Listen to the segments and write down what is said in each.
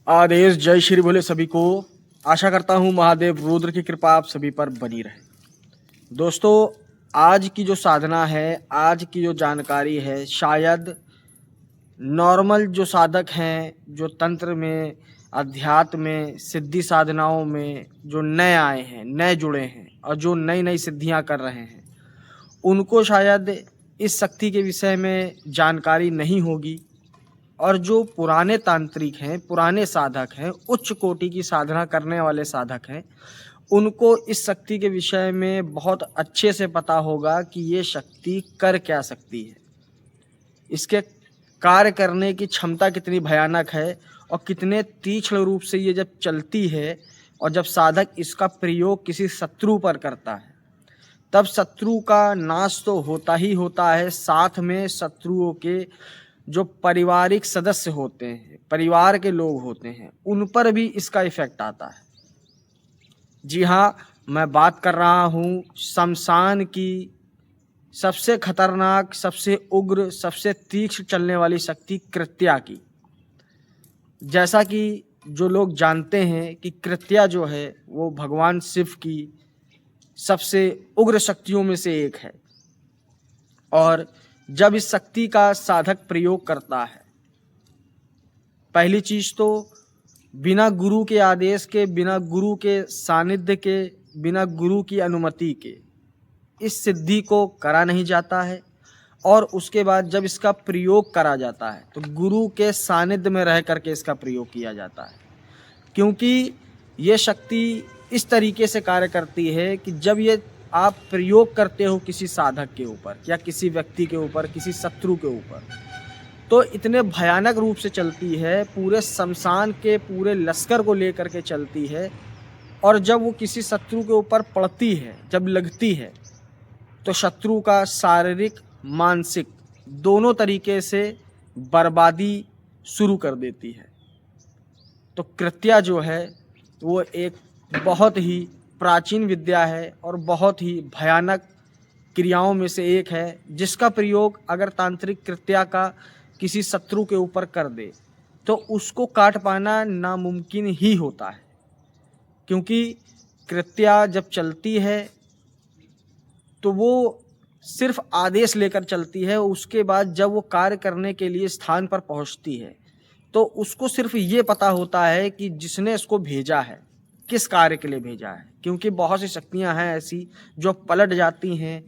आदेश जय श्री भोले सभी को। आशा करता हूँ महादेव रुद्र की कृपा आप सभी पर बनी रहे। दोस्तों, आज की जो साधना है, आज की जो जानकारी है, शायद नॉर्मल जो साधक हैं, जो तंत्र में, अध्यात्म में, सिद्धि साधनाओं में जो नए आए हैं, नए जुड़े हैं और जो नई नई सिद्धियां कर रहे हैं, उनको शायद इस शक्ति के विषय में जानकारी नहीं होगी। और जो पुराने तांत्रिक हैं, पुराने साधक हैं, उच्च कोटि की साधना करने वाले साधक हैं, उनको इस शक्ति के विषय में बहुत अच्छे से पता होगा कि ये शक्ति कर क्या सकती है, इसके कार्य करने की क्षमता कितनी भयानक है और कितने तीक्ष्ण रूप से ये जब चलती है और जब साधक इसका प्रयोग किसी शत्रु पर करता है, तब शत्रु का नाश तो होता ही होता है, साथ में शत्रुओं के जो पारिवारिक सदस्य होते हैं, परिवार के लोग होते हैं, उन पर भी इसका इफेक्ट आता है। जी हाँ, मैं बात कर रहा हूँ शमशान की सबसे खतरनाक, सबसे उग्र, सबसे तीक्ष्ण चलने वाली शक्ति कृत्या की। जैसा कि जो लोग जानते हैं कि कृत्या जो है वो भगवान शिव की सबसे उग्र शक्तियों में से एक है। और जब इस शक्ति का साधक प्रयोग करता है, पहली चीज तो बिना गुरु के आदेश के, बिना गुरु के सानिध्य के, बिना गुरु की अनुमति के इस सिद्धि को करा नहीं जाता है। और उसके बाद जब इसका प्रयोग करा जाता है तो गुरु के सानिध्य में रह करके इसका प्रयोग किया जाता है, क्योंकि ये शक्ति इस तरीके से कार्य करती है कि जब ये आप प्रयोग करते हो किसी साधक के ऊपर या किसी व्यक्ति के ऊपर, किसी शत्रु के ऊपर, तो इतने भयानक रूप से चलती है, पूरे शमशान के पूरे लश्कर को लेकर के चलती है। और जब वो किसी शत्रु के ऊपर पड़ती है, जब लगती है, तो शत्रु का शारीरिक, मानसिक दोनों तरीके से बर्बादी शुरू कर देती है। तो कृत्या जो है वो एक बहुत ही प्राचीन विद्या है और बहुत ही भयानक क्रियाओं में से एक है, जिसका प्रयोग अगर तांत्रिक कृत्या का किसी शत्रु के ऊपर कर दे तो उसको काट पाना नामुमकिन ही होता है। क्योंकि कृत्या जब चलती है तो वो सिर्फ आदेश लेकर चलती है। उसके बाद जब वो कार्य करने के लिए स्थान पर पहुंचती है तो उसको सिर्फ ये पता होता है कि जिसने इसको भेजा है, किस कार्य के लिए भेजा है। क्योंकि बहुत सी शक्तियां हैं ऐसी जो पलट जाती हैं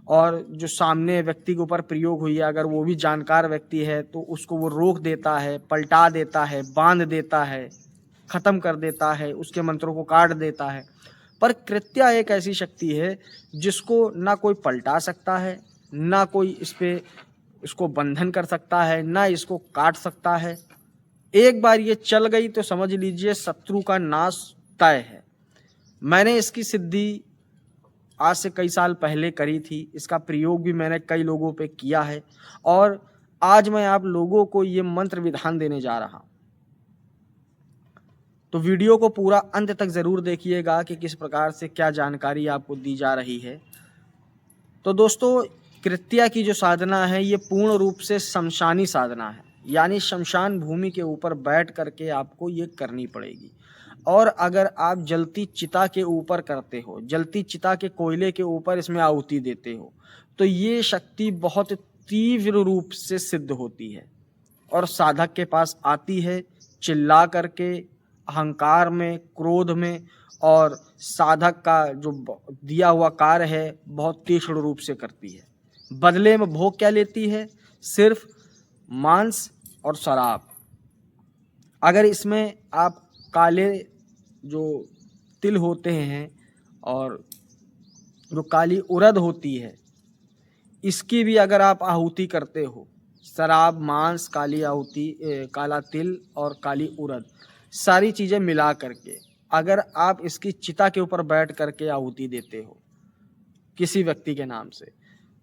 और जो सामने व्यक्ति के ऊपर प्रयोग हुई है, अगर वो भी जानकार व्यक्ति है तो उसको वो रोक देता है, पलटा देता है, बांध देता है, खत्म कर देता है, उसके मंत्रों को काट देता है। पर कृत्या एक ऐसी शक्ति है जिसको ना कोई पलटा सकता है, ना कोई इसको बंधन कर सकता है, ना इसको काट सकता है। एक बार ये चल गई तो समझ लीजिए शत्रु का नाश तय है। मैंने इसकी सिद्धि आज से कई साल पहले करी थी, इसका प्रयोग भी मैंने कई लोगों पे किया है और आज मैं आप लोगों को ये मंत्र विधान देने जा रहा हूं। तो वीडियो को पूरा अंत तक ज़रूर देखिएगा कि किस प्रकार से क्या जानकारी आपको दी जा रही है। तो दोस्तों, कृत्या की जो साधना है ये पूर्ण रूप से शमशानी साधना है, यानी शमशान भूमि के ऊपर बैठ करके आपको ये करनी पड़ेगी। और अगर आप जलती चिता के ऊपर करते हो, जलती चिता के कोयले के ऊपर इसमें आहुति देते हो, तो ये शक्ति बहुत तीव्र रूप से सिद्ध होती है और साधक के पास आती है चिल्ला करके, अहंकार में, क्रोध में, और साधक का जो दिया हुआ कार्य है बहुत तीक्ष्ण रूप से करती है। बदले में भोग क्या लेती है? सिर्फ मांस और शराब। अगर इसमें आप काले जो तिल होते हैं और जो काली उड़द होती है, इसकी भी अगर आप आहुति करते हो, शराब, मांस, काली आहुति, काला तिल और काली उड़द, सारी चीज़ें मिला करके अगर आप इसकी चिता के ऊपर बैठ करके आहुति देते हो किसी व्यक्ति के नाम से,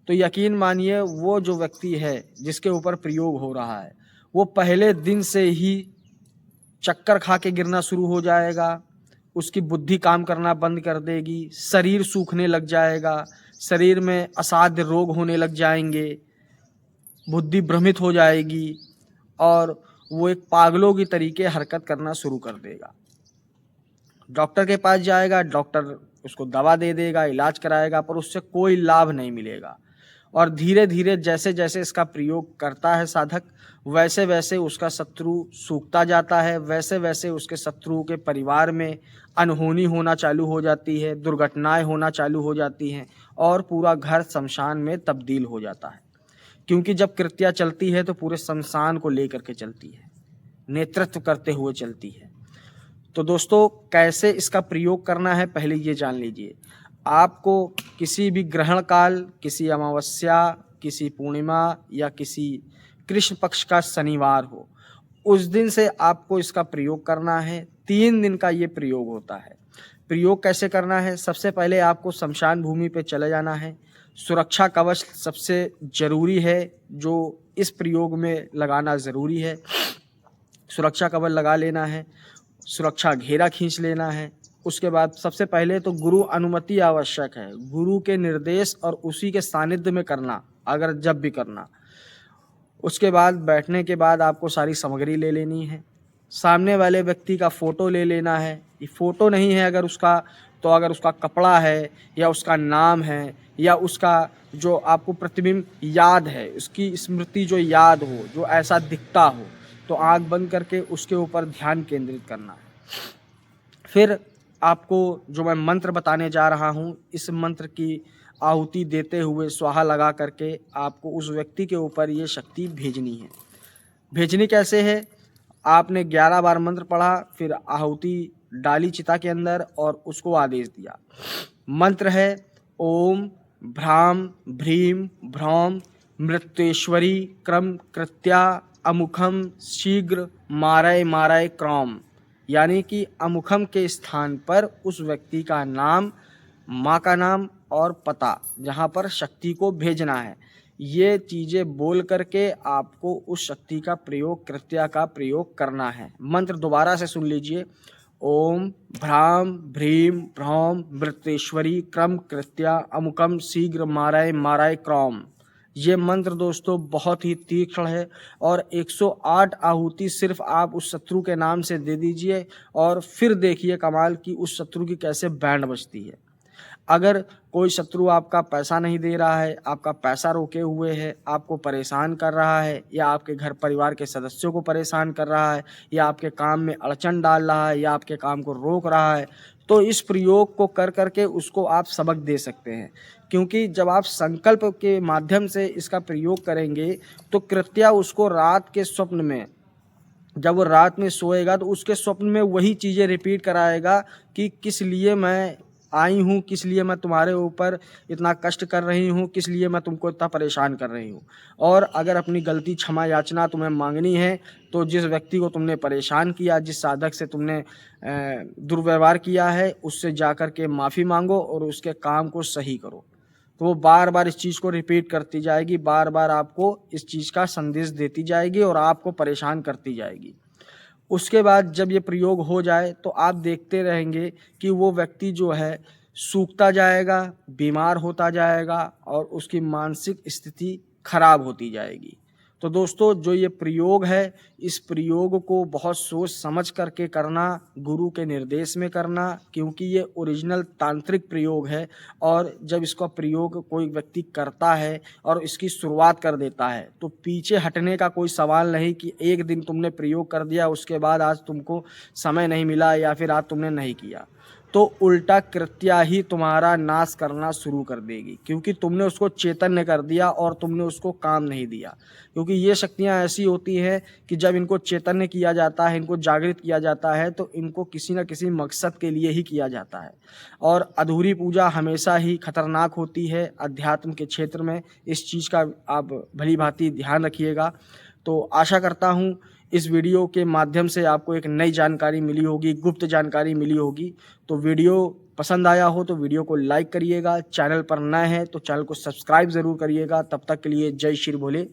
तो यकीन मानिए वो जो व्यक्ति है जिसके ऊपर प्रयोग हो रहा है वो पहले दिन से ही चक्कर खा के गिरना शुरू हो जाएगा, उसकी बुद्धि काम करना बंद कर देगी, शरीर सूखने लग जाएगा, शरीर में असाध्य रोग होने लग जाएंगे, बुद्धि भ्रमित हो जाएगी और वो एक पागलों की तरीके हरकत करना शुरू कर देगा। डॉक्टर के पास जाएगा, डॉक्टर उसको दवा दे देगा, इलाज कराएगा, पर उससे कोई लाभ नहीं मिलेगा। और धीरे धीरे जैसे जैसे इसका प्रयोग करता है साधक, वैसे वैसे उसका शत्रु सूखता जाता है, वैसे वैसे उसके शत्रु के परिवार में अनहोनी होना चालू हो जाती है, दुर्घटनाएं होना चालू हो जाती हैं और पूरा घर शमशान में तब्दील हो जाता है। क्योंकि जब कृत्या चलती है तो पूरे शमशान को लेकर के चलती है, नेतृत्व करते हुए चलती है। तो दोस्तों, कैसे इसका प्रयोग करना है पहले ये जान लीजिए। आपको किसी भी ग्रहण काल, किसी अमावस्या, किसी पूर्णिमा या किसी कृष्ण पक्ष का शनिवार हो, उस दिन से आपको इसका प्रयोग करना है। 3 दिन का ये प्रयोग होता है। प्रयोग कैसे करना है? सबसे पहले आपको शमशान भूमि पे चले जाना है। सुरक्षा कवच सबसे ज़रूरी है, जो इस प्रयोग में लगाना ज़रूरी है। सुरक्षा कवच लगा लेना है, सुरक्षा घेरा खींच लेना है। उसके बाद सबसे पहले तो गुरु अनुमति आवश्यक है। गुरु के निर्देश और उसी के सानिध्य में करना, अगर जब भी करना। उसके बाद बैठने के बाद आपको सारी सामग्री ले लेनी है। सामने वाले व्यक्ति का फ़ोटो ले लेना है। ये फ़ोटो नहीं है अगर उसका, तो अगर उसका कपड़ा है या उसका नाम है या उसका जो आपको प्रतिबिंब याद है, उसकी स्मृति जो याद हो, जो ऐसा दिखता हो, तो आँख बंद करके उसके ऊपर ध्यान केंद्रित करना है। फिर आपको जो मैं मंत्र बताने जा रहा हूँ, इस मंत्र की आहुति देते हुए स्वाहा लगा करके आपको उस व्यक्ति के ऊपर ये शक्ति भेजनी है। भेजनी कैसे है? आपने 11 बार मंत्र पढ़ा, फिर आहुति डाली चिता के अंदर और उसको आदेश दिया। मंत्र है ओम भ्राम भ्रीम भ्रौम मृत्युश्वरी क्रम कृत्या अमुखम शीघ्र मारय मारय क्रौम। यानी कि अमुखम के स्थान पर उस व्यक्ति का नाम, माँ का नाम और पता, जहाँ पर शक्ति को भेजना है, ये चीज़ें बोल करके आपको उस शक्ति का प्रयोग, कृत्या का प्रयोग करना है। मंत्र दोबारा से सुन लीजिए। ओम भ्राम भ्रीम भ्रौम मृत्युश्वरी क्रम कृत्या अमुकम शीघ्र मारय मारय क्रौम। ये मंत्र दोस्तों बहुत ही तीक्ष्ण है और 108 आहुति सिर्फ आप उस शत्रु के नाम से दे दीजिए और फिर देखिए कमाल की उस शत्रु की कैसे बैंड बजती है। अगर कोई शत्रु आपका पैसा नहीं दे रहा है, आपका पैसा रोके हुए है, आपको परेशान कर रहा है, या आपके घर परिवार के सदस्यों को परेशान कर रहा है, या आपके काम में अड़चन डाल रहा है, या आपके काम को रोक रहा है, तो इस प्रयोग को कर करके उसको आप सबक दे सकते हैं। क्योंकि जब आप संकल्प के माध्यम से इसका प्रयोग करेंगे तो कृत्या उसको रात के स्वप्न में, जब वो रात में सोएगा तो उसके स्वप्न में वही चीज़ें रिपीट कराएगा कि किस लिए मैं आई हूँ, किस लिए मैं तुम्हारे ऊपर इतना कष्ट कर रही हूँ, किस लिए मैं तुमको इतना परेशान कर रही हूँ। और अगर अपनी गलती क्षमा याचना तुम्हें मांगनी है तो जिस व्यक्ति को तुमने परेशान किया, जिस साधक से तुमने दुर्व्यवहार किया है, उससे जाकर के माफ़ी मांगो और उसके काम को सही करो। तो वो बार बार इस चीज़ को रिपीट करती जाएगी, बार बार आपको इस चीज़ का संदेश देती जाएगी और आपको परेशान करती जाएगी। उसके बाद जब ये प्रयोग हो जाए तो आप देखते रहेंगे कि वो व्यक्ति जो है सूखता जाएगा, बीमार होता जाएगा और उसकी मानसिक स्थिति खराब होती जाएगी। तो दोस्तों, जो ये प्रयोग है, इस प्रयोग को बहुत सोच समझ करके करना, गुरु के निर्देश में करना, क्योंकि ये ओरिजिनल तांत्रिक प्रयोग है। और जब इसका प्रयोग कोई व्यक्ति करता है और इसकी शुरुआत कर देता है तो पीछे हटने का कोई सवाल नहीं कि एक दिन तुमने प्रयोग कर दिया, उसके बाद आज तुमको समय नहीं मिला या फिर आज तुमने नहीं किया, तो उल्टा कृत्या ही तुम्हारा नाश करना शुरू कर देगी, क्योंकि तुमने उसको चैतन्य कर दिया और तुमने उसको काम नहीं दिया। क्योंकि ये शक्तियाँ ऐसी होती हैं कि जब इनको चैतन्य किया जाता है, इनको जागृत किया जाता है, तो इनको किसी न किसी मकसद के लिए ही किया जाता है। और अधूरी पूजा हमेशा ही खतरनाक होती है अध्यात्म के क्षेत्र में। इस चीज़ का आप भली भांति ध्यान रखिएगा। तो आशा करता हूँ इस वीडियो के माध्यम से आपको एक नई जानकारी मिली होगी, गुप्त जानकारी मिली होगी। तो वीडियो पसंद आया हो तो वीडियो को लाइक करिएगा, चैनल पर नए हैं तो चैनल को सब्सक्राइब ज़रूर करिएगा। तब तक के लिए जय श्री भोले।